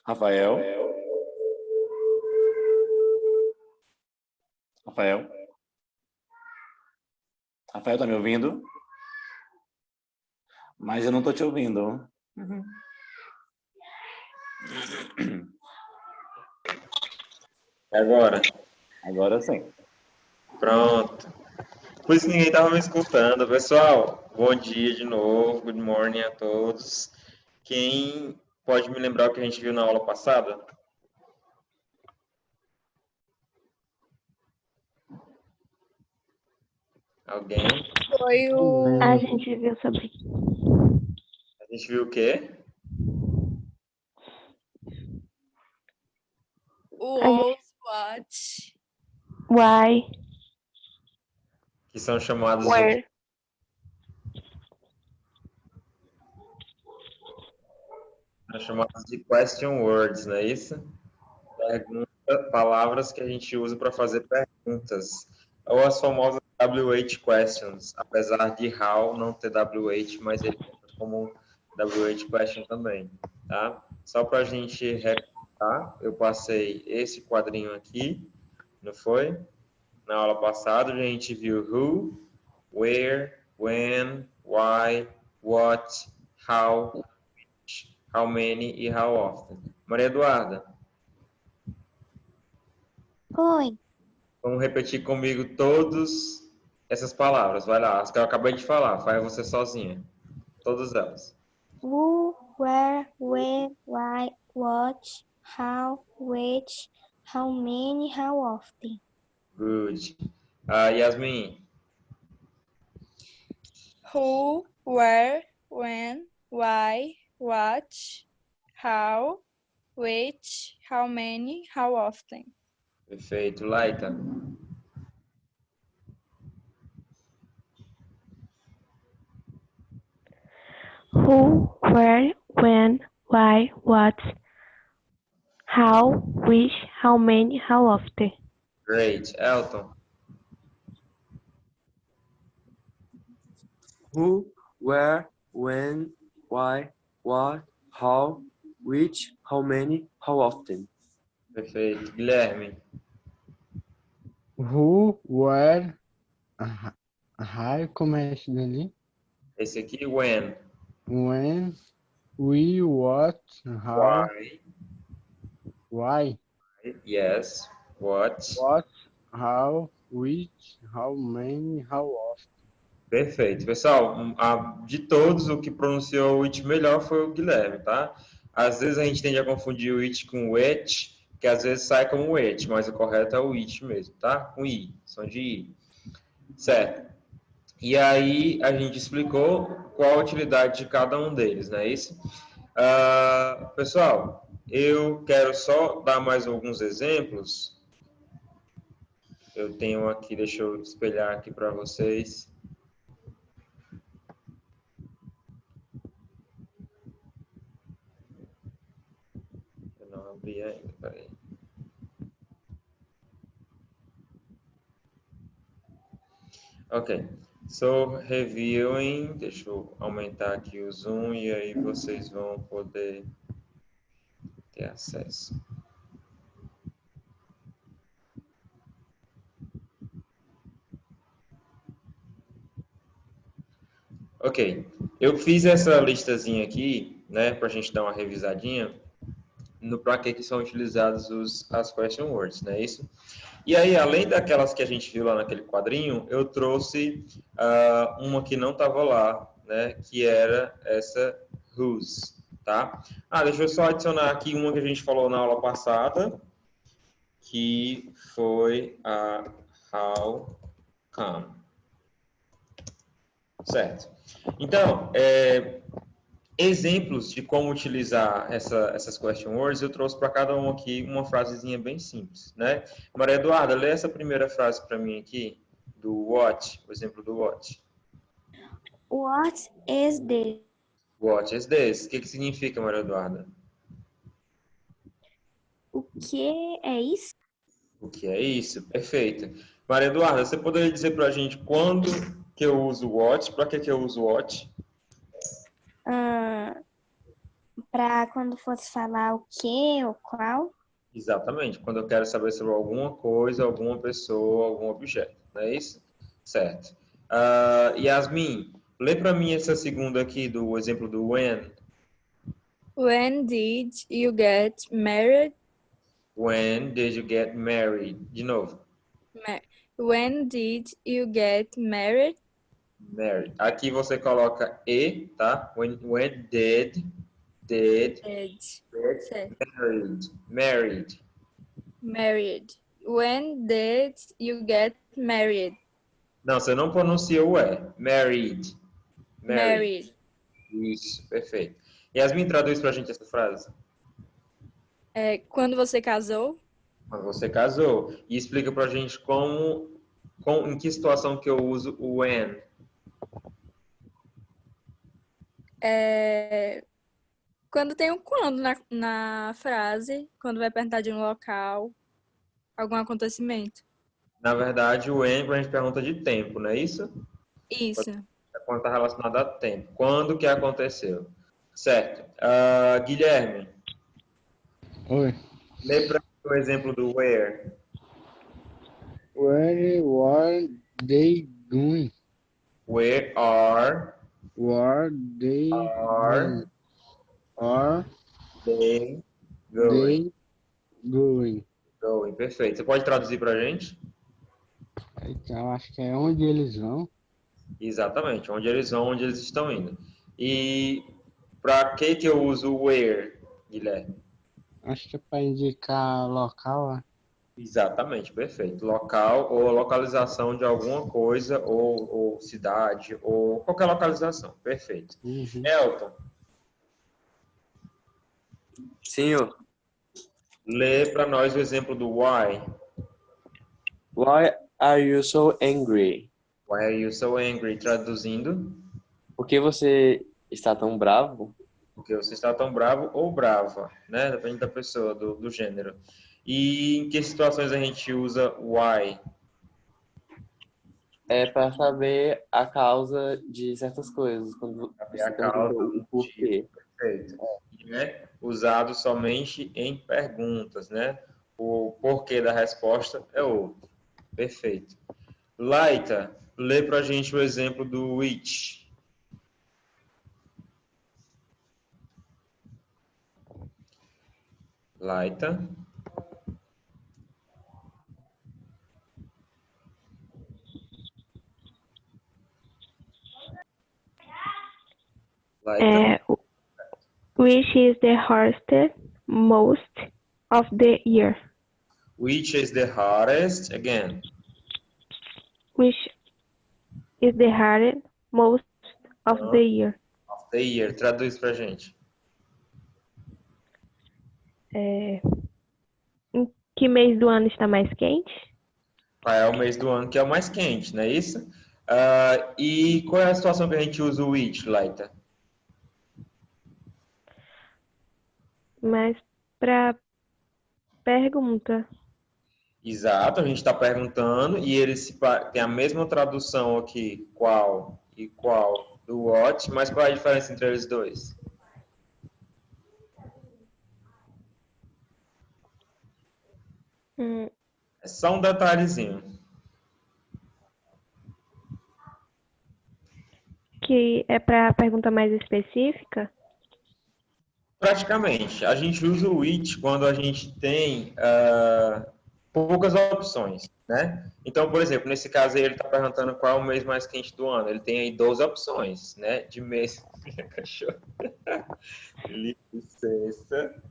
Rafael? Rafael? Rafael, tá me ouvindo? Mas eu não tô te ouvindo. Agora? Agora sim. Pronto. Por isso ninguém estava me escutando. Pessoal, bom dia de novo. Good morning a todos. Quem pode me lembrar o que a gente viu na aula passada? Alguém? Foi o... A gente viu sobre A gente viu o quê? O was, what. why, Que são chamados where. de question words, não é isso? Palavras que a gente usa para fazer perguntas. Ou as famosas WH questions, apesar de how não ter WH, mas ele conta como WH question também, tá? Só para a gente recapitular, eu passei esse quadrinho aqui, não foi? Na aula passada a gente viu who, where, when, why, what, how, which, how many e how often. Maria Eduarda, Oi. vamos repetir comigo todas essas palavras. Vai lá, as que eu acabei de falar. Faz você sozinha. Todas elas. Who, where, when, why, what, how, which, how many, how often. Good. Yasmin, Who, where, when, why, what, how, which, how many, how often. perfeito. Laita, Who, where, when, why, what, how, which, how many, how often. great. Elton, Who, where, when, why, what, how, which, how many, how often. perfeito. Guilherme, Who, where, como é esse dali? esse aqui, when, When, we, what, how, why, yes, what, how, which, how many, how often. perfeito. Pessoal, de todos, o que pronunciou o it melhor foi o Guilherme, tá? Às vezes a gente tende a confundir o it com o et, que às vezes sai como o et, mas o correto é o it mesmo, tá? Com i, som de i. Certo. E aí a gente explicou qual a utilidade de cada um deles, não é isso? Pessoal, eu quero só dar mais alguns exemplos. Eu tenho aqui, deixa eu espelhar aqui para vocês. Eu não abri ainda, peraí. Ok, so reviewing, deixa eu aumentar aqui o zoom e aí vocês vão poder ter acesso. Ok, eu fiz essa listazinha aqui, né, para a gente dar uma revisadinha no para que são utilizados as question words, não é isso? E aí, além daquelas que a gente viu lá naquele quadrinho, eu trouxe uma que não estava lá, né, que era essa whose, tá? Deixa eu só adicionar aqui uma que a gente falou na aula passada, que foi a how come. Certo. Então, exemplos de como utilizar essas question words, eu trouxe para cada um aqui uma frasezinha bem simples, né? Maria Eduarda, lê essa primeira frase para mim aqui, do what, o exemplo do what. What is this? What is this? O que significa, Maria Eduarda? O que é isso? O que é isso? Perfeito. Maria Eduarda, você poderia dizer para a gente quando que eu uso what? Para que eu uso what? Pra quando fosse falar o que ou qual. Exatamente, quando eu quero saber sobre alguma coisa, alguma pessoa, algum objeto, não é isso? Certo. Yasmin, lê para mim essa segunda aqui do exemplo do when. When did you get married? When did you get married? De novo, When did you get married? married. Aqui você coloca e, tá? When did Did. get Certo. married. Married. When did you get married? Não, você não pronuncia o e. Married. Married. Isso, perfeito. Yasmin, traduz pra gente essa frase. Quando você casou? Quando você casou. E explica pra gente em que situação que eu uso o when. Quando tem um quando na frase, quando vai perguntar de um local, algum acontecimento. Na verdade, o when, quando a gente pergunta de tempo, não é isso? Isso. Quando está relacionado a tempo. Quando que aconteceu? Certo. Guilherme, Oi. lê para o exemplo do where. Where were they going? Where are Were they Are Are they going? they going? Going, perfeito. Você pode traduzir para a gente? Então, acho que é onde eles vão. Exatamente. Onde eles vão, onde eles estão indo. E para que eu uso o where, Guilherme? Acho que é para indicar local, né? Exatamente, perfeito. Local ou localização de alguma coisa, ou cidade, ou qualquer localização. Perfeito. Uhum. Elton, Senhor, lê para nós o exemplo do why. why are you so angry? Why are you so angry? Traduzindo, Por que você está tão bravo? porque você está tão bravo ou brava, né? Depende da pessoa, do gênero. E em que situações a gente usa why? É para saber a causa de certas coisas, quando Saber você a causa, pergunta o porquê. Perfeito. E é usado somente em perguntas, né? O porquê da resposta é outro. Perfeito. Laita, lê pra gente o exemplo do which. Laita. Laita. Which is the hardest most of the year? Which is the hardest, again, Which is the hardest most of the year? of the year. Traduz pra gente. Em que mês do ano está mais quente? Qual é o mês do ano que é o mais quente, não é isso? E qual é a situação que a gente usa o which, Laita? Mas para pergunta. Exato, a gente está perguntando e eles tem a mesma tradução aqui, qual e qual do what, mas qual é a diferença entre eles dois? É só um detalhezinho. Que é para pergunta mais específica? Praticamente, a gente usa o which quando a gente tem poucas opções, né? Então, por exemplo, nesse caso aí ele está perguntando qual é o mês mais quente do ano. Ele tem aí 12 opções, né? De mês. Minha cachorra. Licença.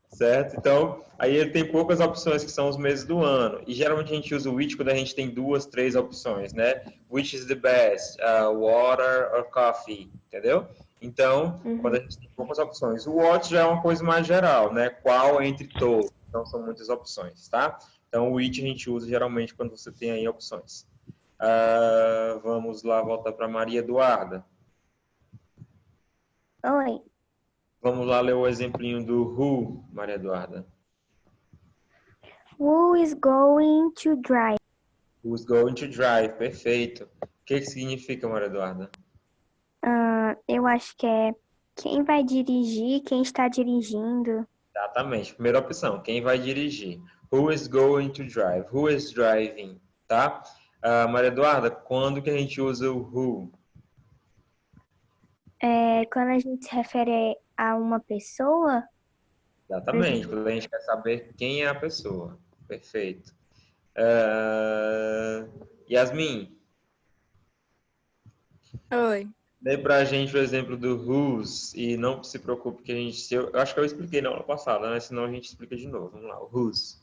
Certo? Então, aí ele tem poucas opções que são os meses do ano. E geralmente a gente usa o which quando a gente tem 2, 3 opções, né? Which is the best? Water or coffee? Entendeu? Então, quando a gente tem poucas opções. O what já é uma coisa mais geral, né? Qual entre todos? Então, são muitas opções, tá? Então, o which a gente usa geralmente quando você tem aí opções. Vamos lá, voltar para Maria Eduarda. Oi. Vamos lá ler o exemplinho do who, Maria Eduarda. Who is going to drive? Who's going to drive? Perfeito. O que significa, Maria Eduarda? Eu acho que é Quem vai dirigir? Quem está dirigindo? Exatamente. Primeira opção, quem vai dirigir? Who is going to drive? Who is driving? Tá? Maria Eduarda, quando que a gente usa o who? Quando a gente se refere a uma pessoa, Exatamente, quando a gente quer saber quem é a pessoa. Perfeito. Yasmin, Oi. dê pra gente o exemplo do whose e não se preocupe que a gente... eu acho que eu expliquei na aula passada, né? Senão a gente explica de novo. Vamos lá, o whose.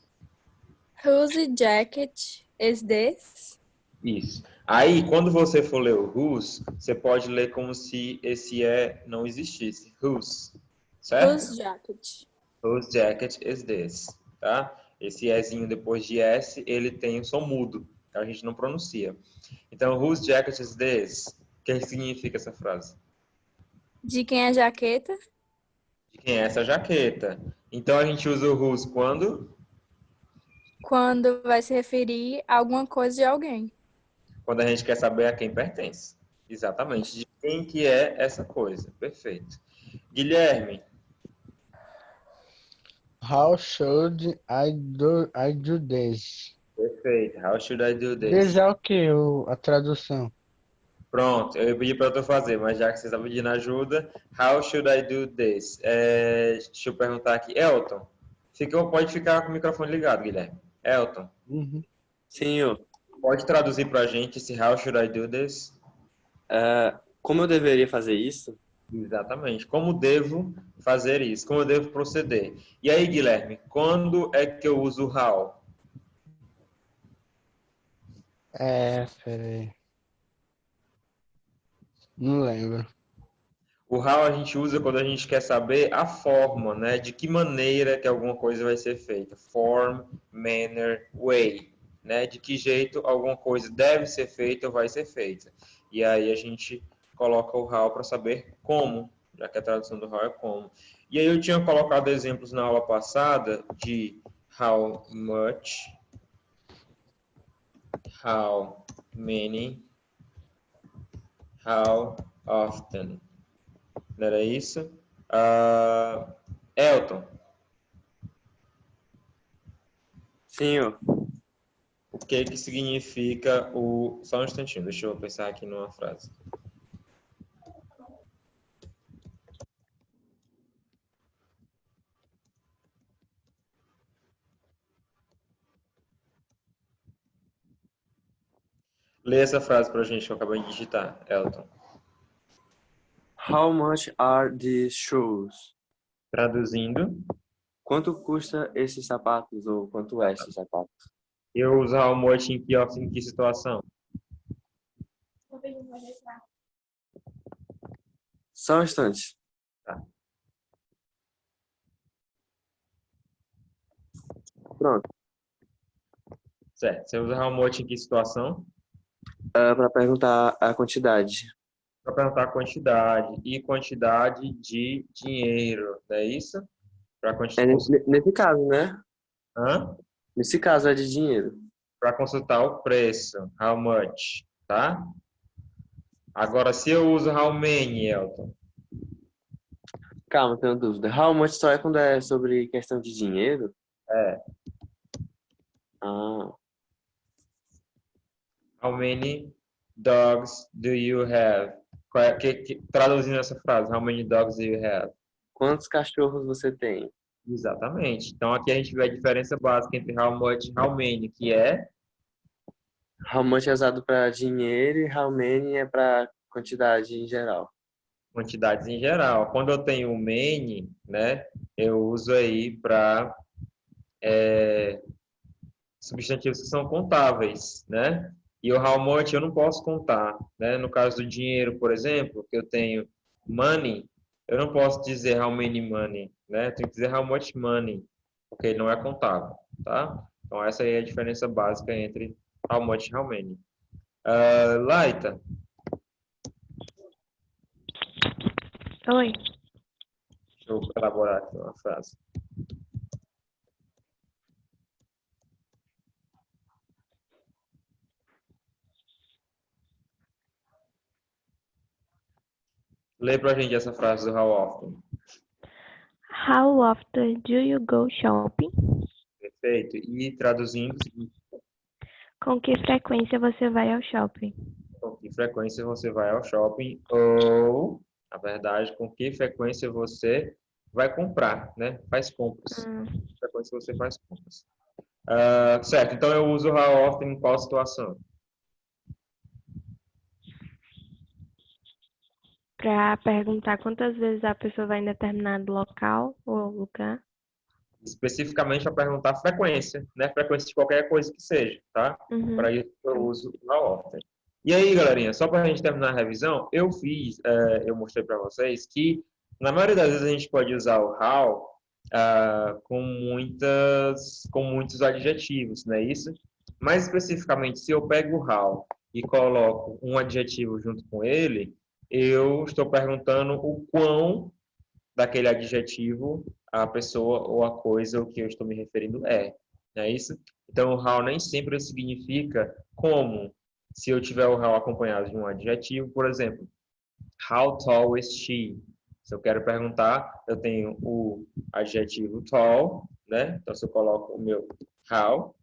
Whose jacket is this? Isso. Aí, quando você for ler o whose, você pode ler como se esse não existisse. Whose. Certo? Whose jacket? Whose jacket is this? Tá? Esse ezinho depois de S, ele tem um som mudo, que a gente não pronuncia. Então, whose jacket is this? O que significa essa frase? De quem é a jaqueta? De quem é essa jaqueta? Então, a gente usa o whose quando? Quando vai se referir a alguma coisa de alguém. Quando a gente quer saber a quem pertence. Exatamente. De quem que é essa coisa. Perfeito. Guilherme, How should I do this? perfeito. How should I do This this? é o que? A tradução. Pronto, eu ia pedir para tu fazer, mas já que você está pedindo ajuda, how should I do this? Deixa eu perguntar aqui. Elton, pode ficar com o microfone ligado, Guilherme. Elton, Uhum. Senhor, pode traduzir para a gente esse how should I do this? como eu deveria fazer isso? Exatamente. Como devo fazer isso? Como eu devo proceder? E aí, Guilherme, quando é que eu uso how? Peraí. Não lembro. O how a gente usa quando a gente quer saber a forma, né? De que maneira que alguma coisa vai ser feita. Form, manner, way. Né? De que jeito alguma coisa deve ser feita ou vai ser feita. E aí a gente coloca o how para saber como, já que a tradução do how é como. E aí eu tinha colocado exemplos na aula passada de how much, how many, how often. Não era isso? Elton, Senhor, o que que significa o... Só um instantinho, deixa eu pensar aqui numa frase. Lê essa frase pra gente que eu acabei de digitar, Elton. how much are these shoes? Traduzindo, Quanto custa esses sapatos ou quanto é esse sapato? eu uso how much em que situação? Só um instante. Tá. Pronto. Certo. Você usa how much em que situação? Para perguntar a quantidade. Para perguntar a quantidade. E quantidade de dinheiro, não é isso? Para Nesse caso, né? Hã? Nesse caso é de dinheiro. Para consultar o preço, how much, tá? Agora, se eu uso how many, Elton? Calma, tenho dúvida. How much só é quando é sobre questão de dinheiro? É. Ah, How many dogs do you have? Traduzindo essa frase, how many dogs do you have? quantos cachorros você tem? Exatamente. Então, aqui a gente vê a diferença básica entre how much e how many, que é How much é usado para dinheiro e how many é para quantidade em geral. quantidades em geral. Quando eu tenho o many, né, eu uso aí para substantivos que são contáveis, né? E o how much eu não posso contar, né? No caso do dinheiro, por exemplo, que eu tenho money, eu não posso dizer how many money, né? Eu tenho que dizer how much money, porque ele não é contável, tá? Então essa aí é a diferença básica entre how much e how many. Laita, Oi. deixa eu elaborar aqui uma frase. Lê pra gente essa frase do how often. How often do you go shopping? Perfeito. E traduzindo, Com que frequência você vai ao shopping? com que frequência você vai ao shopping ou, na verdade, com que frequência você vai comprar, né? Faz compras. Com que frequência você faz compras. Certo, então eu uso how often em qual situação? Para perguntar quantas vezes a pessoa vai em determinado local ou lugar. Especificamente para perguntar frequência, né? Frequência de qualquer coisa que seja, tá? Para isso eu uso how often. E aí, galerinha, só para a gente terminar a revisão, eu mostrei para vocês que na maioria das vezes a gente pode usar o how com muitos adjetivos, não é isso? Mais especificamente, se eu pego o how e coloco um adjetivo junto com ele, eu estou perguntando o quão daquele adjetivo a pessoa ou a coisa o que eu estou me referindo é. Não é isso? Então, o how nem sempre significa como. Se eu tiver o how acompanhado de um adjetivo, por exemplo, how tall is she? Se eu quero perguntar, eu tenho o adjetivo tall, né? Então, se eu coloco o meu how,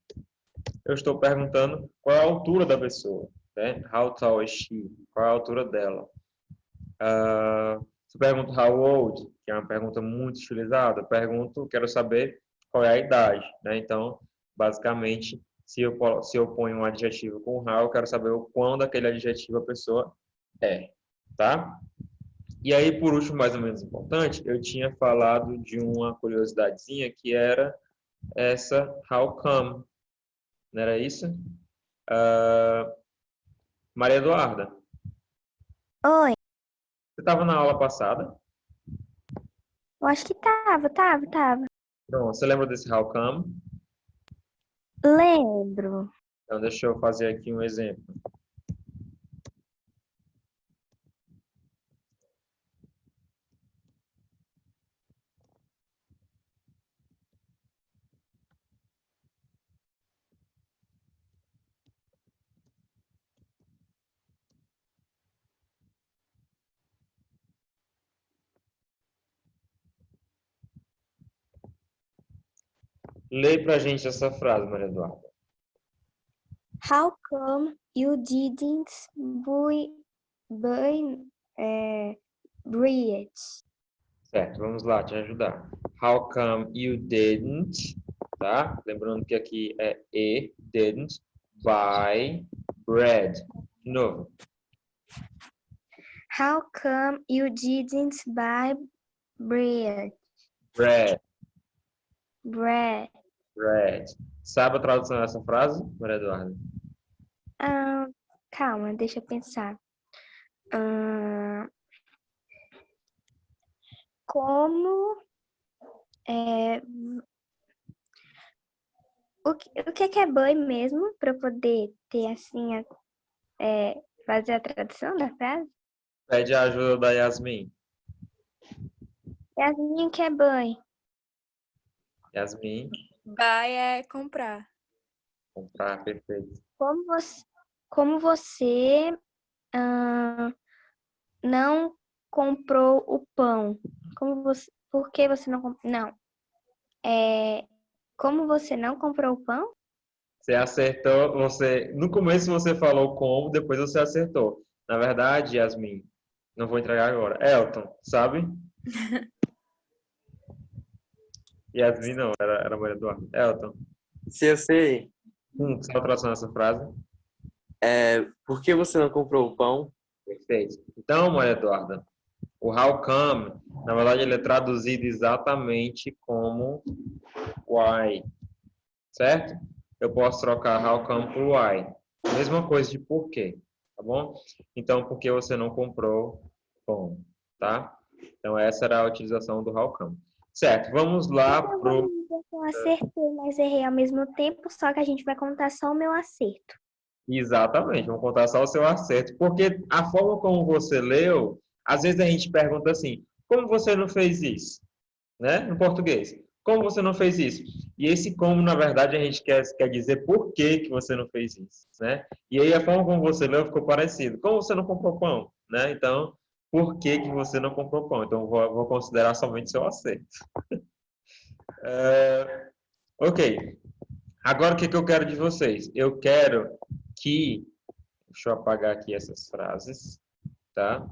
eu estou perguntando qual é a altura da pessoa, né? How tall is she? Qual é a altura dela? Se eu pergunto how old, que é uma pergunta muito utilizada, quero saber qual é a idade, né? Então, basicamente, se eu ponho um adjetivo com how, eu quero saber o quão daquele adjetivo a pessoa é, tá? E aí, por último, mais ou menos importante, eu tinha falado de uma curiosidadezinha que era essa how come, não era isso? Maria Eduarda. Oi, Você estava na aula passada? eu acho que tava. Pronto, você lembra desse how come? Lembro. Então, deixa eu fazer aqui um exemplo. Lê pra gente essa frase, Maria Eduarda. How come you didn't buy bread? Certo, vamos lá te ajudar. How come you didn't, tá? Lembrando que aqui é didn't, buy bread. De novo. How come you didn't buy bread? Bread. Sabe a tradução dessa frase, Maria Eduarda? Calma, deixa eu pensar. Como o que é boi mesmo, para poder ter assim fazer a tradução da frase? Pede a ajuda da Yasmin. Yasmin que é boi. Yasmin, Buy é comprar. comprar, perfeito. Como você não comprou o pão? Por que você não comprou? Não. Como você não comprou o pão? Você acertou, no começo você falou como, depois você acertou. Na verdade, Yasmin, não vou entregar agora. Elton, sabe? Yasmin não, era Maria Eduarda. Elton, Se eu sei, sabe a tradução dessa frase? por que você não comprou o pão? Perfeito. Então, Maria Eduarda, o how come, na verdade, ele é traduzido exatamente como why, certo? Eu posso trocar how come por why. Mesma coisa de por quê, tá bom? Então, por que você não comprou pão, tá? Então, essa era a utilização do how come. Certo, vamos lá pro... Eu acertei, mas errei ao mesmo tempo, só que a gente vai contar só o meu acerto. Exatamente, vamos contar só o seu acerto. Porque a forma como você leu, às vezes a gente pergunta assim, como você não fez isso? Né? No português. Como você não fez isso? E esse como, na verdade, a gente quer dizer por que você não fez isso, né? E aí a forma como você leu ficou parecido. Como você não comprou pão? Né? Então, por que que você não comprou pão. Então, vou considerar somente seu acerto. Ok. Agora, o que que eu quero de vocês? Eu quero que... Deixa eu apagar aqui essas frases, tá?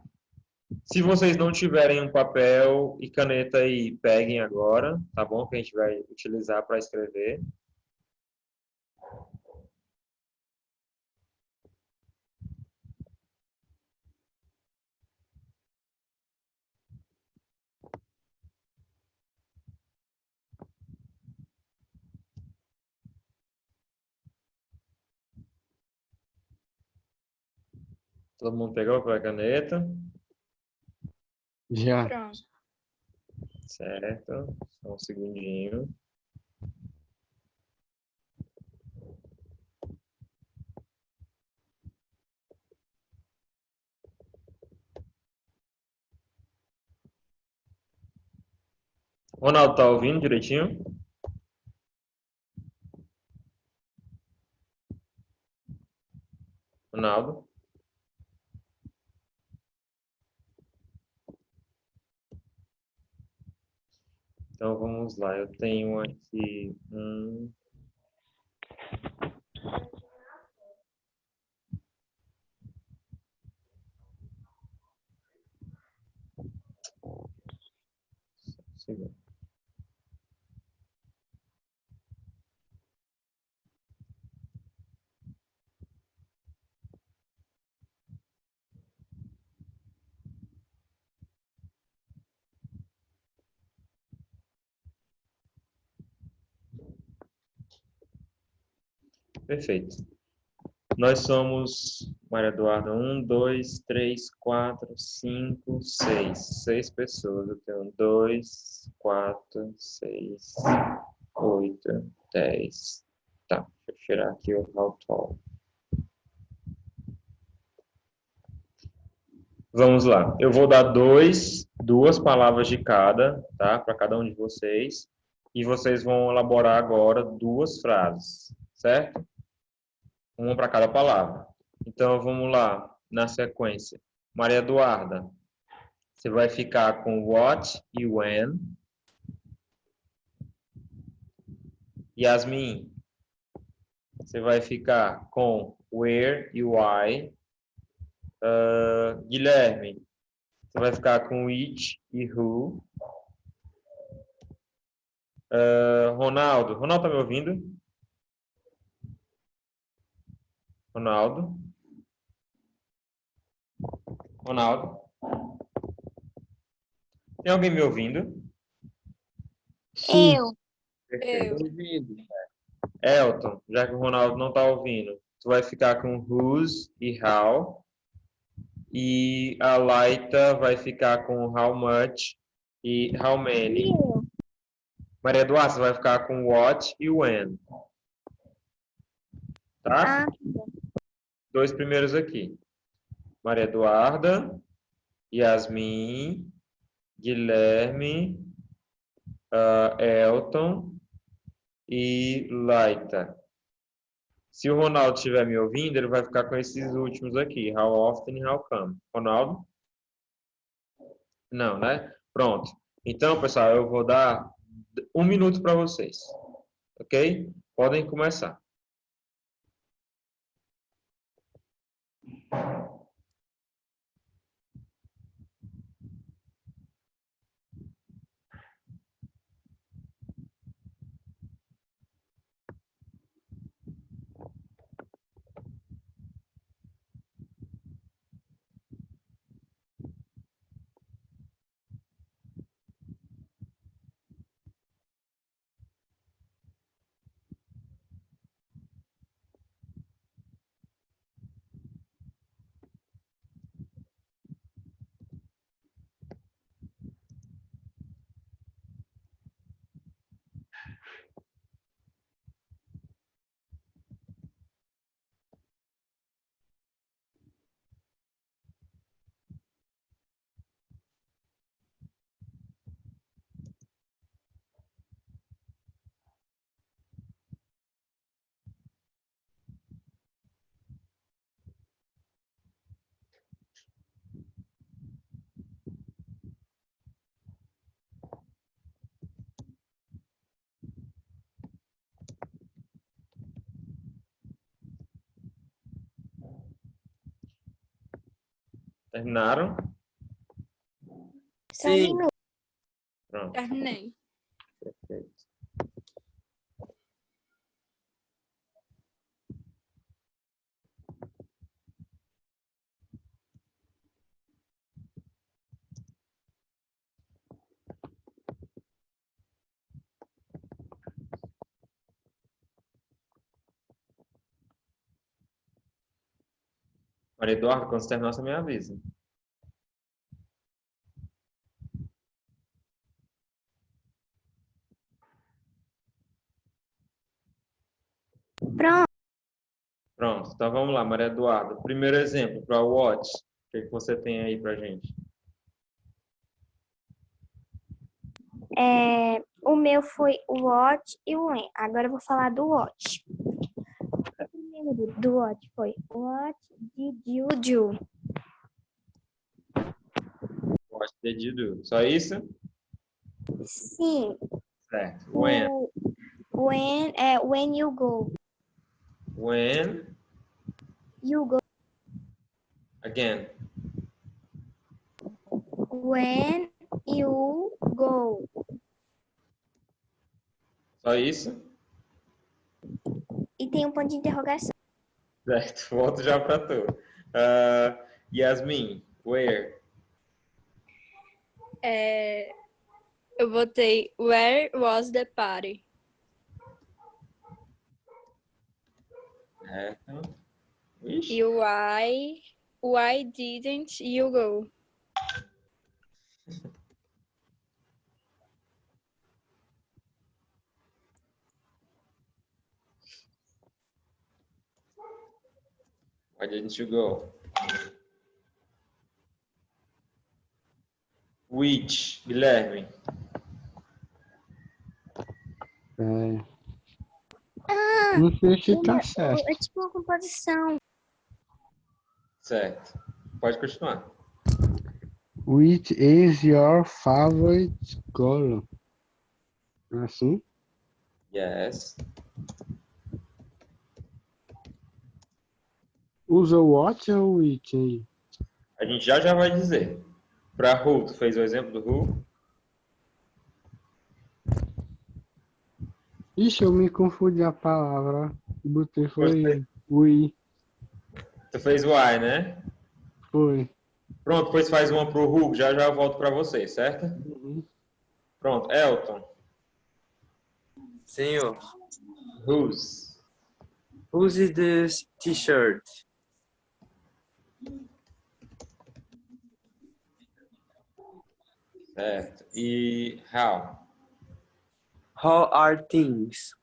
Se vocês não tiverem um papel e caneta aí, peguem agora, tá bom? Que a gente vai utilizar para escrever. Todo mundo pegou papel e caneta? Já. Pronto. Certo. Só um segundinho. Ronaldo, tá ouvindo direitinho? Ronaldo? Então vamos lá. Eu tenho aqui um. Segundo. Perfeito. Nós somos, Maria Eduarda, 1, 2, 3, 4, 5, 6. 6 pessoas. Eu tenho 2, 4, 6, 8, 10. Tá, deixa eu tirar aqui o how tall. Vamos lá. Eu vou dar duas palavras de cada, tá? Para cada um de vocês. E vocês vão elaborar agora duas frases, certo? Uma para cada palavra. Então, vamos lá, na sequência. Maria Eduarda, você vai ficar com what e when. Yasmin, você vai ficar com where e why. Guilherme, você vai ficar com which e who. Ronaldo, tá me ouvindo? Ronaldo? Tem alguém me ouvindo? Sim, Eu. Perfeito. Eu. ouvindo. Elton, já que o Ronaldo não está ouvindo, tu vai ficar com whose e how. E a Laita vai ficar com how much e how many. Eu. Maria Eduarda, você vai ficar com what e when. Tá? Ah, Dois primeiros aqui. Maria Eduarda, Yasmin, Guilherme, Elton e Laita. Se o Ronaldo estiver me ouvindo, ele vai ficar com esses últimos aqui. How often e how come. Ronaldo? Não, né? Pronto. Então, pessoal, eu vou dar 1 minuto para vocês. Ok? Podem começar. Terminaram? Só um Sim. minuto. Pronto. Terminei. Perfeito. Maria Eduarda, quando você terminar, você me avisa. Pronto. Pronto, então vamos lá, Maria Eduarda. Primeiro exemplo para o watch. O que você tem aí pra gente? O meu foi o watch e o when. Agora eu vou falar do watch. O primeiro do watch foi What did you do? What did you do? Só isso? Sim. Certo. When? When you go. When? You go. Again. When you go. Só isso? E tem um ponto de interrogação. Certo. Volto já para tu. Yasmin, where? Eu botei Where was the party? Certo. Ixi. E why didn't you go? Why didn't you go? Which, Guilherme? Não sei se tá certo. É tipo uma composição. Certo. Pode continuar. Which is your favorite color? Assim? Yes. Usa o what ou which aí? A gente já vai dizer. Para who, tu fez o exemplo do who? Ixi, eu me confundi a palavra. Botei foi we. Tu fez why, né? Foi. Pronto, depois faz uma pro who, já eu volto para você, certo? Uhum. Pronto, Elton. Senhor. Whose? Whose is this t-shirt? Certo. E how? How are things?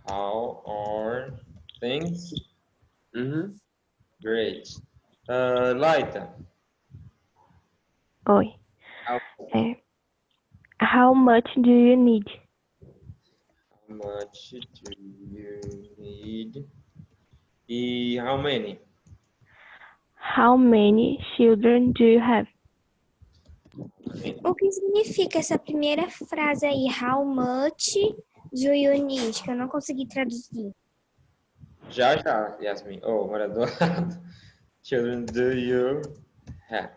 How are things? Uhum. Great. Laita. Oi. How How much do you need? much do you need? E how many? How many children do you have? O que significa essa primeira frase aí? How much do you need? Que eu não consegui traduzir. Já, Yasmin. Oh, Maria Eduardo. Children do you have?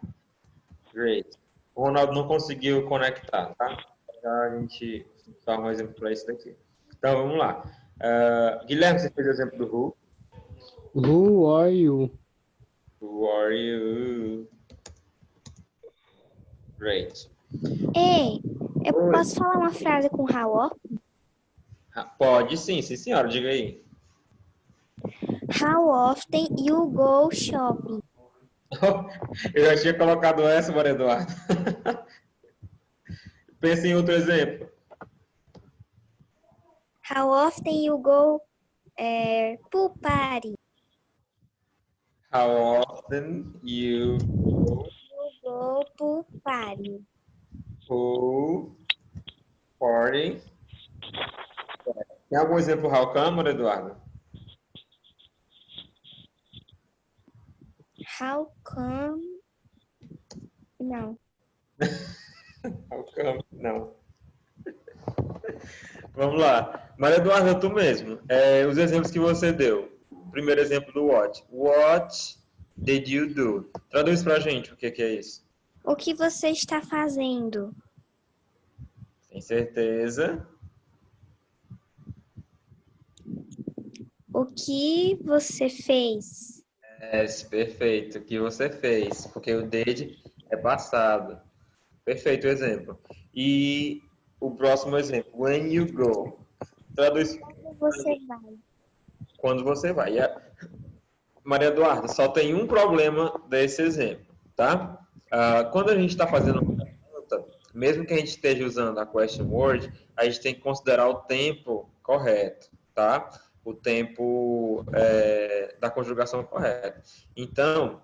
Great. O Ronaldo não conseguiu conectar, tá? Já a gente dá um exemplo para isso daqui. Então, vamos lá. Guilherme, você fez o exemplo do who? Who are you? Who are you? Great. Ei, eu Oi. posso falar uma frase com how often? Pode sim senhora, diga aí. How often you go shopping? Eu já tinha colocado essa, Maria Eduardo. Pensa em outro exemplo. How often you go pool party? How often you Go pool party. go party? Tem algum exemplo how come, Maria Eduardo? How come? Não. How come? Não. Vamos lá. Maria Eduarda, tu mesmo. Os exemplos que você deu. Primeiro exemplo do what. What did you do? Traduz pra gente o que é isso. O que você está fazendo? Tem certeza? O que você fez? Perfeito. O que você fez? Porque o did é passado. Perfeito exemplo. E o próximo exemplo, when you go. Traduz Onde você vai? quando você vai. Maria Eduarda, só tem um problema desse exemplo, tá? Quando a gente está fazendo uma pergunta, mesmo que a gente esteja usando a question word, a gente tem que considerar o tempo correto, tá? O tempo da conjugação correta. Então,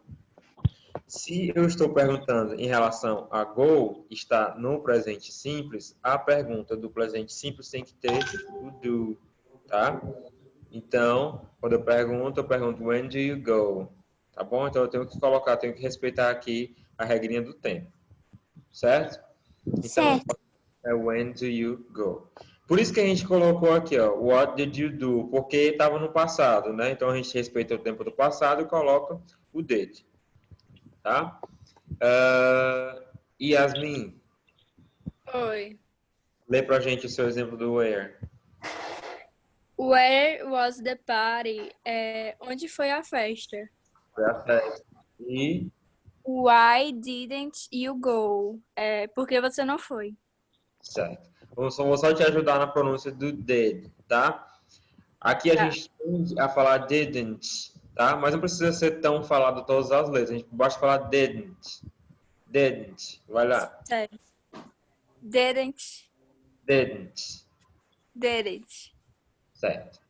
se eu estou perguntando em relação a go, está no presente simples, a pergunta do presente simples tem que ter o do, tá? Então, quando eu pergunto when do you go? Tá bom? Então eu tenho que respeitar aqui a regrinha do tempo. Certo? Então, Certo. é when do you go? Por isso que a gente colocou aqui, ó, what did you do? Porque estava no passado, né? Então a gente respeita o tempo do passado e coloca o did. Tá? Yasmin, Oi. lê pra gente o seu exemplo do where. Where was the party? Onde foi a festa? Foi a festa. E Why didn't you go? Por que você não foi? certo. Vou só te ajudar na pronúncia do did, tá? Aqui a Tá. gente tende a falar didn't, tá? Mas não precisa ser tão falado todas as letras. A gente basta falar didn't. Didn't. Vai lá. Certo. Didn't. Didn't. Didn't. Certo.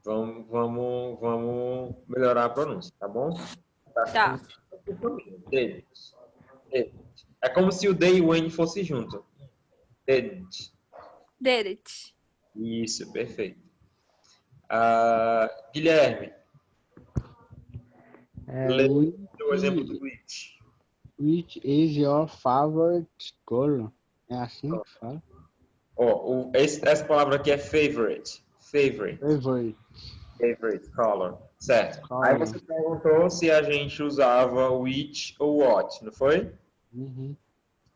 Vamos melhorar a pronúncia, tá bom? Tá. Didn't. Didn't. É como se o they e o when fosse junto. Didn't. Didn't. Isso, perfeito. Guilherme, lê o exemplo do which. Which is your favorite color? É assim que fala? Essa palavra aqui é favorite. Favorite. Favorite. Favorite color. Certo. Color. Aí você perguntou se a gente usava which ou what, não foi? Uhum.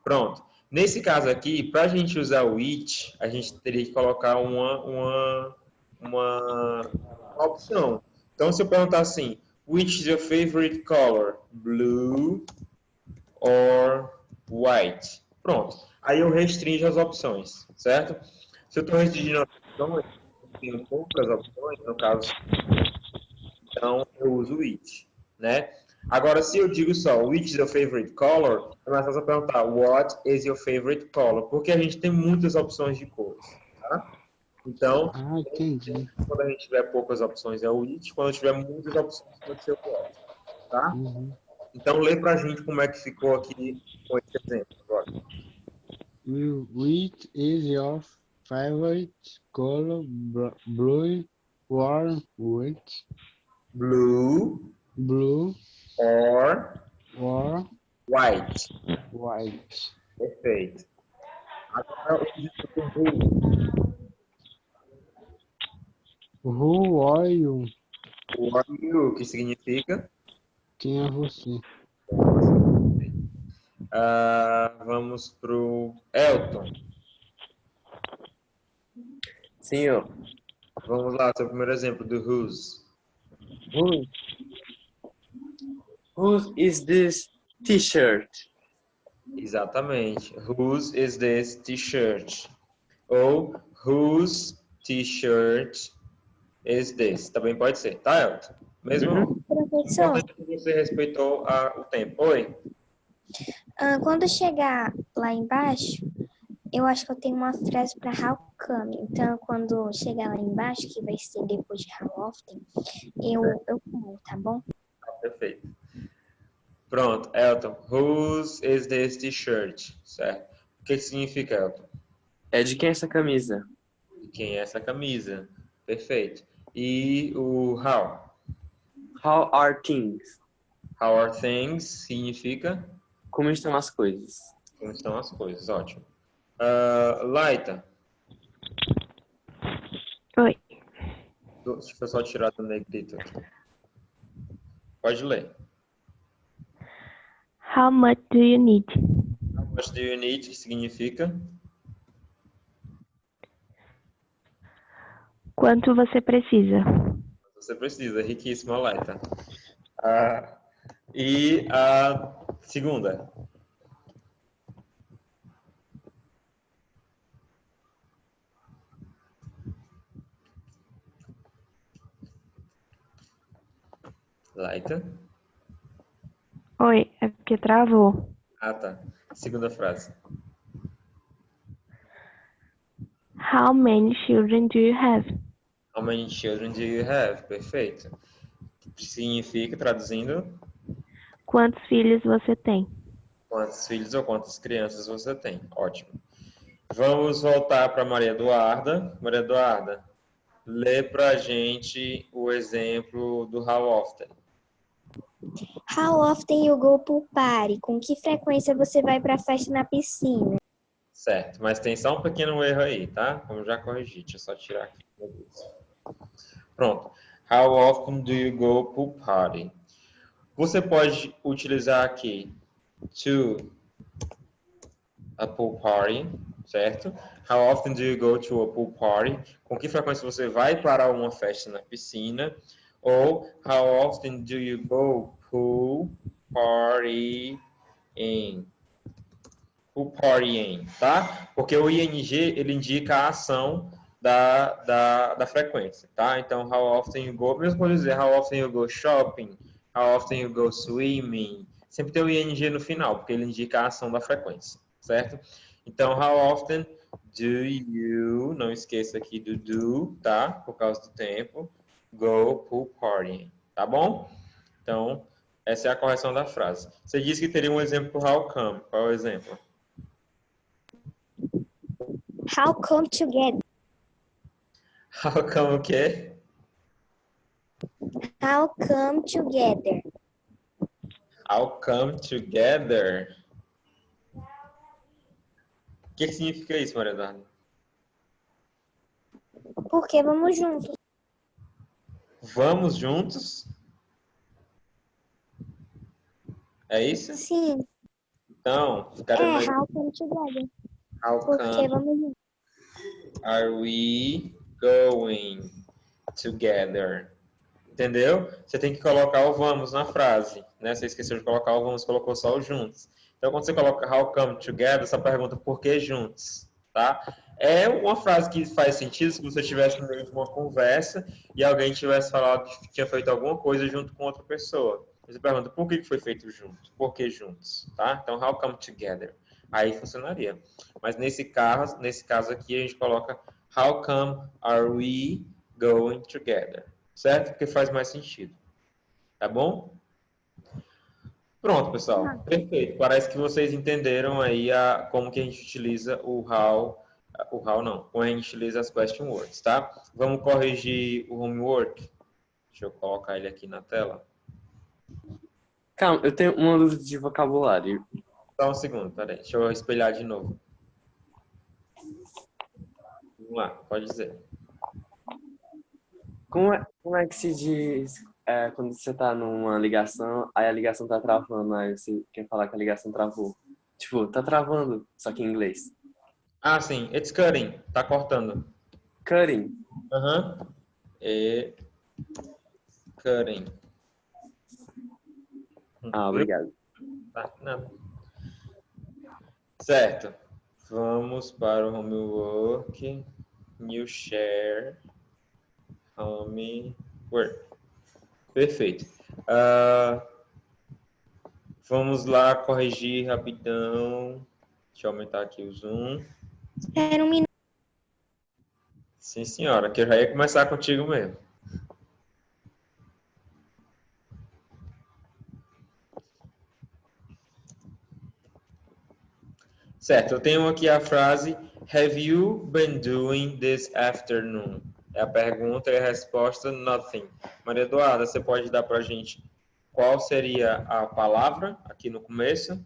Pronto. Nesse caso aqui, para a gente usar o which, a gente teria que colocar uma opção. Então, se eu perguntar assim, which is your favorite color? Blue or white? Pronto. Aí eu restringo as opções, certo? Se eu estou restringindo as opções, eu tenho poucas opções, no caso, então eu uso which, né? Agora, se eu digo só, which is your favorite color, é mais fácil eu perguntar, what is your favorite color? Porque a gente tem muitas opções de cores, tá? Então, Entendi. quando a gente tiver poucas opções é o which, quando tiver muitas opções pode ser o what, tá? Uhum. Então, lê pra gente como é que ficou aqui com esse exemplo agora. Which is your favorite color? Blue or white? Blue Blue or or white. white? Perfeito. Agora, o exemplo Who are you? do are you, que significa? Quem é você? Vamos pro Elton. Senhor. Vamos lá, seu primeiro exemplo do whose. Whose is this t-shirt? Exatamente. Whose is this t-shirt? Ou whose t-shirt is this? Também pode ser, tá, Elton? Mesmo Professor, importante que você respeitou o tempo. Oi? quando chegar lá embaixo, eu acho que eu tenho uma frase para how come. Então, quando chegar lá embaixo, que vai ser depois de how often, eu falo, tá bom? Perfeito. Pronto, Elton. Whose is this t-shirt? Certo. O que significa, Elton? É de quem é essa camisa? De quem é essa camisa? Perfeito. E o how? How are things? How are things significa Como estão as coisas? como estão as coisas. Ótimo. Laita. Oi. Deixa eu só tirar do negrito aqui. Pode ler. How much do you need? How much do you need? Que significa? Quanto você precisa? Você precisa, riquíssima, Laita. E a segunda? Laita? Oi, é porque travou. Ah, tá. Segunda frase. How many children do you have? How many children do you have? Perfeito. Significa, traduzindo, Quantos filhos você tem? quantos filhos ou quantas crianças você tem. Ótimo. Vamos voltar para Maria Eduarda. Maria Eduarda, lê para a gente o exemplo do how often. How often you go pool party? Com que frequência você vai pra festa na piscina? Certo, mas tem só um pequeno erro aí, tá? Vamos já corrigir. Deixa eu só tirar aqui. Pronto. How often do you go pool party? Você pode utilizar aqui to a pool party, certo? How often do you go to a pool party? Com que frequência você vai para uma festa na piscina? Ou how often do you go pool partying? Pool partying, tá? Porque o ing ele indica a ação da frequência, tá? Então, how often you go, mesmo pode dizer how often you go shopping, how often you go swimming, sempre tem o ing no final, porque ele indica a ação da frequência, certo? Então, how often do you, não esqueça aqui do, tá? Por causa do tempo, go pool partying, tá bom? Então, essa é a correção da frase. Você disse que teria um exemplo how come, qual é o exemplo? How come together? How come o quê? How come together? How come together? O que significa isso, Maria Eduarda? Porque vamos juntos. Vamos juntos? É isso? Sim. Então, ficaria mais... How come together? How Porque come vamos juntos. are we going together? Entendeu? Você tem que colocar o vamos na frase, né? Você esqueceu de colocar o vamos, colocou só o juntos. Então, quando você coloca how come together, essa pergunta por que juntos, tá? É uma frase que faz sentido se você estivesse no meio de uma conversa e alguém tivesse falado que tinha feito alguma coisa junto com outra pessoa. Você pergunta por que foi feito junto? Por que juntos? Tá? Então, how come together? Aí funcionaria. Mas nesse caso aqui, a gente coloca how come are we going together? Certo? Porque faz mais sentido. Tá bom? Pronto, pessoal. Perfeito. Parece que vocês entenderam aí como que a gente utiliza o how não, como a gente utiliza as question words, tá? Vamos corrigir o homework. Deixa eu colocar ele aqui na tela. Calma, eu tenho uma dúvida de vocabulário. Só um segundo, peraí. Deixa eu espelhar de novo. Vamos lá, pode dizer. Como é que se diz quando você tá numa ligação, aí a ligação tá travando, aí você quer falar que a ligação travou? Tipo, tá travando, só que em inglês. Ah, sim. It's cutting. Tá cortando. Cutting. Aham. Cutting. Ah, obrigado. Tá, nada. Certo. Vamos para o homework. New share. Homework. Perfeito. Vamos lá corrigir rapidão. Deixa eu aumentar aqui o zoom. Espera um minuto. Sim, senhora, que eu já ia começar contigo mesmo. Certo, eu tenho aqui a frase Have you been doing this afternoon? É a pergunta e a resposta nothing. Maria Eduarda, você pode dar pra gente qual seria a palavra aqui no começo?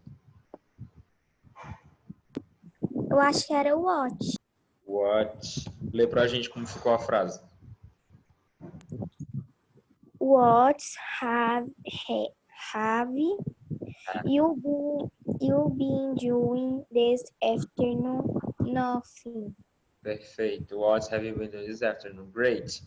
Eu acho que era watch. What? Lê pra gente como ficou a frase. What have You been doing this afternoon? Nothing. Perfeito. What have you been doing this afternoon? Great.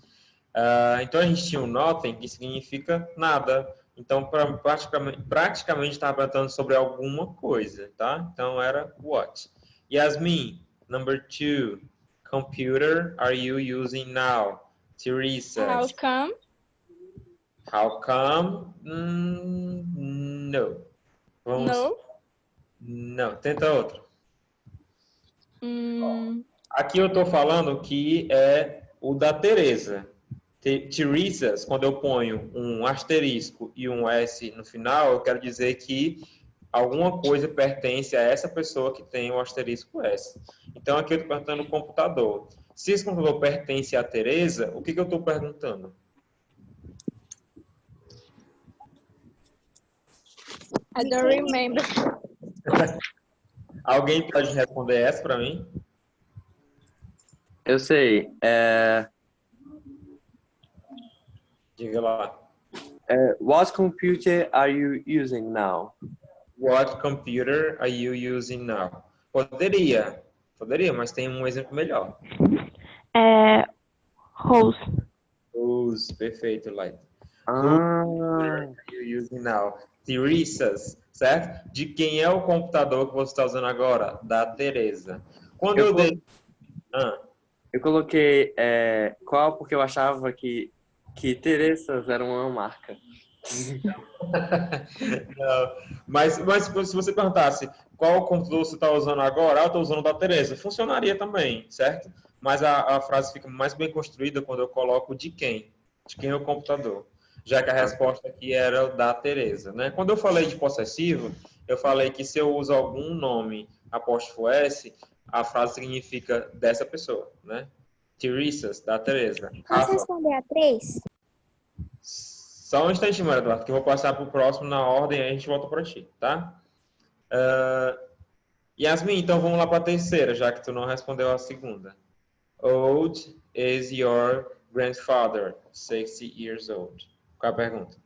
Então a gente tinha o nothing, que significa nada. Então praticamente estava perguntando sobre alguma coisa, tá? Então era what. Yasmin, number 2. Computer are you using now? Teresa. How come? How come? No. Vamos. No. Não. Tenta outro. Hum, Aqui eu estou falando que é o da Teresa. Teresas, quando eu ponho um asterisco e um S no final, eu quero dizer que alguma coisa pertence a essa pessoa que tem o asterisco S. Então aqui eu estou perguntando o computador. Se esse computador pertence a Teresa, o que eu estou perguntando? I don't remember. Alguém pode responder essa para mim? Eu sei. Diga lá. What computer are you using now? What computer are you using now? Poderia, mas tem um exemplo melhor. Host. Use, perfeito, Light. Ah, Are you using now? Teresa's, certo? De quem é o computador que você está usando agora? Da Teresa. Quando eu dei... eu coloquei qual porque eu achava que Teressas era uma marca. Não. Mas se você perguntasse qual computador você está usando agora, eu estou usando o da Teresa, funcionaria também, certo? Mas a frase fica mais bem construída quando eu coloco de quem é o computador, já que a resposta aqui era o da Teresa, né? Quando eu falei de possessivo, eu falei que se eu uso algum nome apóstrofo S, a frase significa dessa pessoa, né? Teresas, da Teresa. Posso responder a 3? Só um instantinho, Maria Eduardo, que eu vou passar para o próximo na ordem e a gente volta para ti, tá? Yasmin, então vamos lá para a terceira, já que tu não respondeu a segunda. Old is your grandfather, 60 years old. Qual é a pergunta?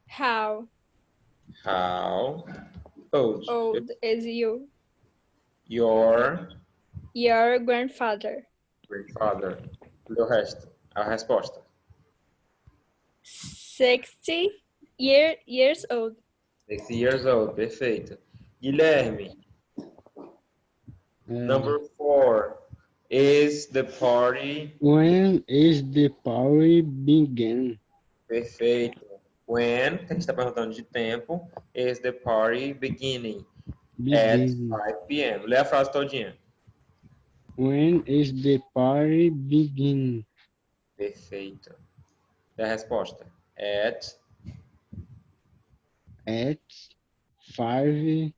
How How old is you? Your grandfather? grandfather. E o resto? A resposta. 60 years old. 60 years old, perfeito. Guilherme, number 4. Is the party... When is the party begin? Perfeito. When, que a gente está perguntando de tempo, is the party beginning? At 5 p.m. Lê a frase todinha. When is the party begin? Perfeito. E a resposta? At 5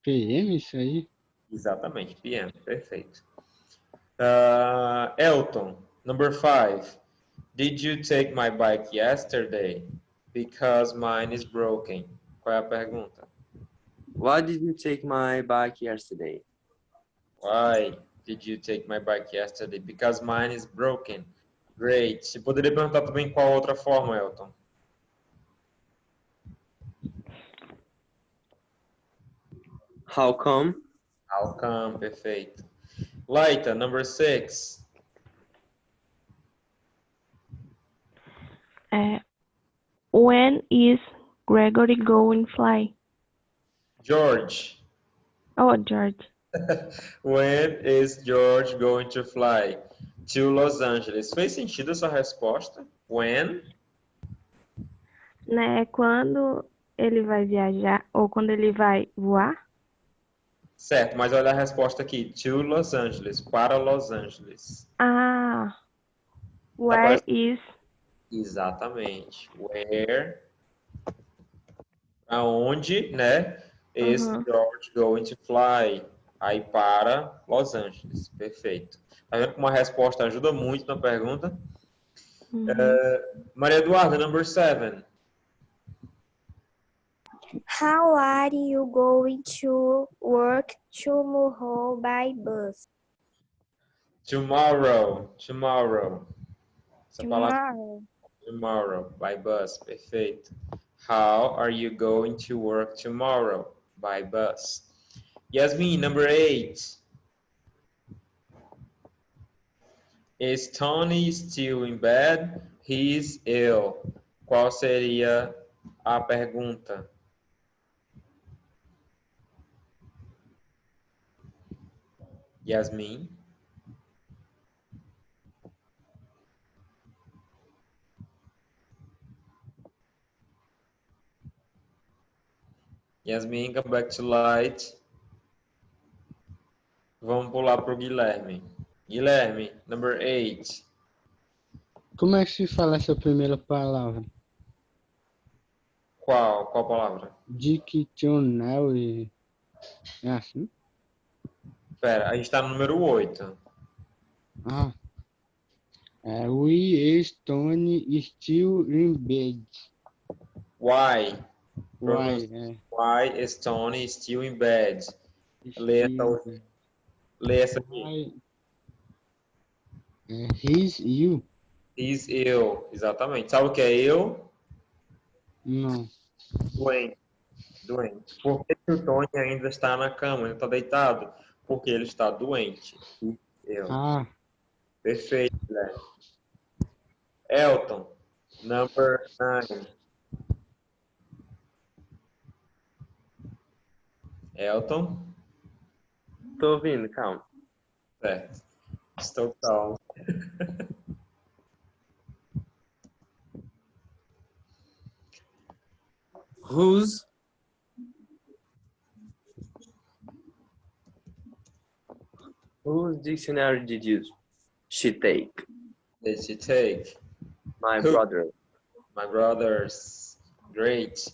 p.m. isso aí? Exatamente, p.m. Perfeito. Elton, number 5. Did you take my bike yesterday? Because mine is broken. Qual é a pergunta? Why did you take my bike yesterday? Why did you take my bike yesterday? Because mine is broken. Great. Você poderia perguntar também qual outra forma, Elton? How come? How come? Perfeito. Laita, number 6. When is Gregory going fly? George. Oh, George. When is George going to fly? To Los Angeles. Fez sentido essa resposta? When? Né? Quando ele vai viajar ou quando ele vai voar? Certo, mas olha a resposta aqui. To Los Angeles. Para Los Angeles. Ah. Where is... Exatamente. Where? Aonde, né? Is George going to fly? Aí para Los Angeles. Perfeito. Tá vendo como a resposta ajuda muito na pergunta? Maria Eduarda, number 7. How are you going to work tomorrow by bus? Tomorrow. Essa palavra Tomorrow. tomorrow by bus. Perfeito. How are you going to work tomorrow? By bus. Yasmin, number 8. Is Tony still in bed? He's ill. Qual seria a pergunta? Yasmin. Yasmin, come back to light. Vamos pular para o Guilherme. Guilherme, number 8. Como é que se fala essa primeira palavra? Qual palavra? Diccionário e... É assim? Espera, a gente está no número 8. Ah. We Stone still in bed. Why? Why? Why is Tony still in bed? Lê essa aqui. He's you? He's ill. Exatamente. Sabe o que é ill? Não. Doente. Por que o Tony ainda está na cama? Ele está deitado? Porque ele está doente. Ill. Ah. Perfeito, Guilherme. Elton, number 9. Elton? Tô ouvindo, calma. Certo. Estou calmo. Whose dictionary did she take? Did she take? My Who? brother. My brothers. Great.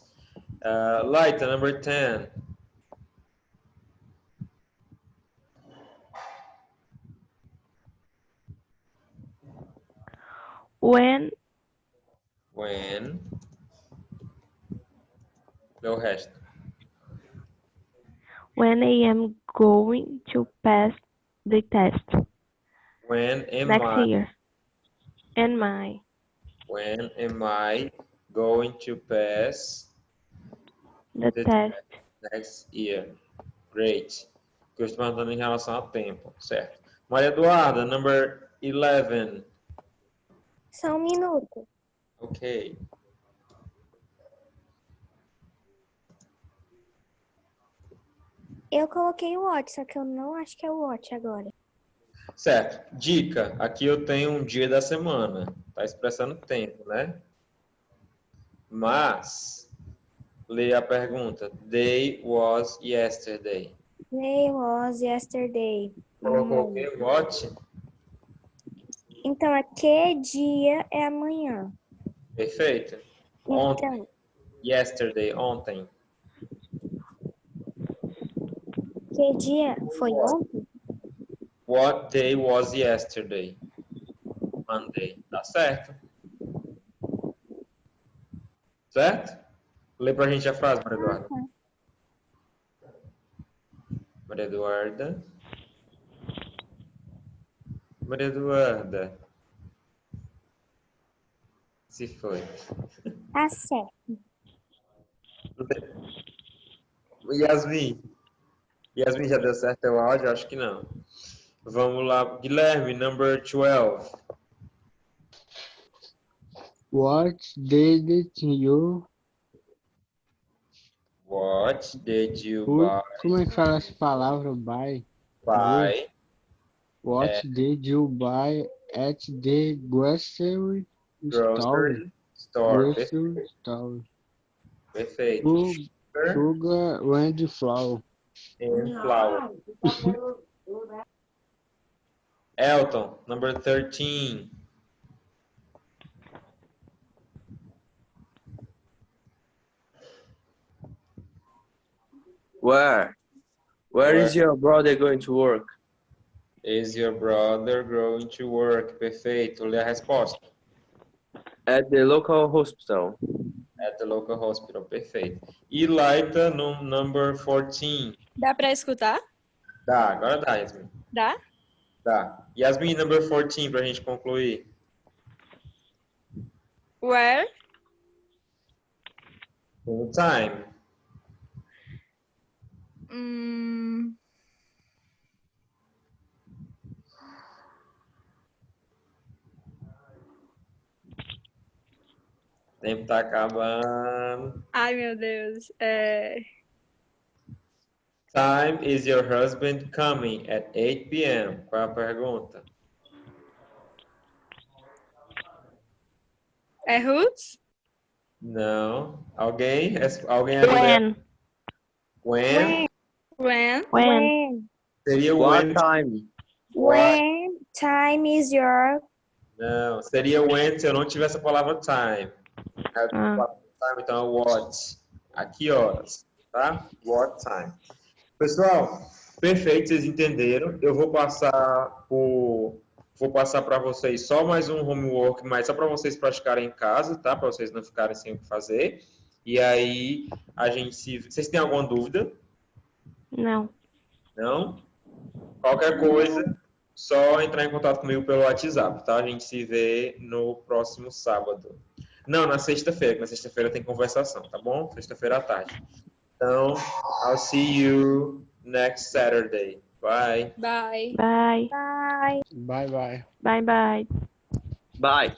Lighta, number 10. When Meu resto. when I am going to pass the test When am next I? year. Am I? When am I going to pass The the test. next year? Great. Que eu estou perguntando em relação ao tempo, certo? Maria Eduarda, number 11. Só um minuto. Ok. Eu coloquei o watch, só que eu não acho que é o watch agora. Certo. Dica. Aqui eu tenho um dia da semana. Tá expressando tempo, né? Mas, leia a pergunta. Day was yesterday. Day was yesterday. Colocou o quê? What? Então, que dia é amanhã? Perfeito. Ontem. Então, Yesterday, ontem. que dia foi ontem? What day was yesterday? Monday. Tá certo. Certo? Lê pra gente a frase, Maria Eduarda. Maria Eduarda. Maria Eduarda. Se foi. Tá certo. Yasmin. Yasmin, já deu certo o áudio? Acho que não. Vamos lá. Guilherme, number 12. What did you... What did you buy? Como é que fala essa palavra? Buy? What did you buy at the grocery store? Grocery store. Perfeito. Sugar and flour. And flour. Elton, number 13. Where is your brother going to work? Is your brother going to work? Perfeito. Lê a resposta. At the local hospital. At the local hospital. Perfeito. E Laita, no number 14. Dá pra escutar? Dá, agora dá, Yasmin. Dá? Dá. Yasmin, number 14, pra gente concluir. Where Com o time. O tempo tá acabando. Ai, meu Deus. Time is your husband coming at 8 p.m. Qual é a pergunta? É Roots? Não. Alguém? Alguém ajuda? When? When? When? Seria What when. time? When time is your... Não, seria when se eu não tivesse a palavra time. Time, então é what. A que horas, tá? What time. Pessoal, perfeito, vocês entenderam. Eu vou passar para vocês só mais um homework, mas só para vocês praticarem em casa, tá? Para vocês não ficarem sem o que fazer. E aí a gente se... Vocês têm alguma dúvida? Não. Não? Qualquer coisa, só entrar em contato comigo pelo WhatsApp, tá? A gente se vê no próximo sábado. Não, na sexta-feira, que na sexta-feira tem conversação, tá bom? Sexta-feira à tarde. Então, I'll see you next Saturday. Bye. Bye. Bye. Bye. Bye, bye. Bye, bye. Bye.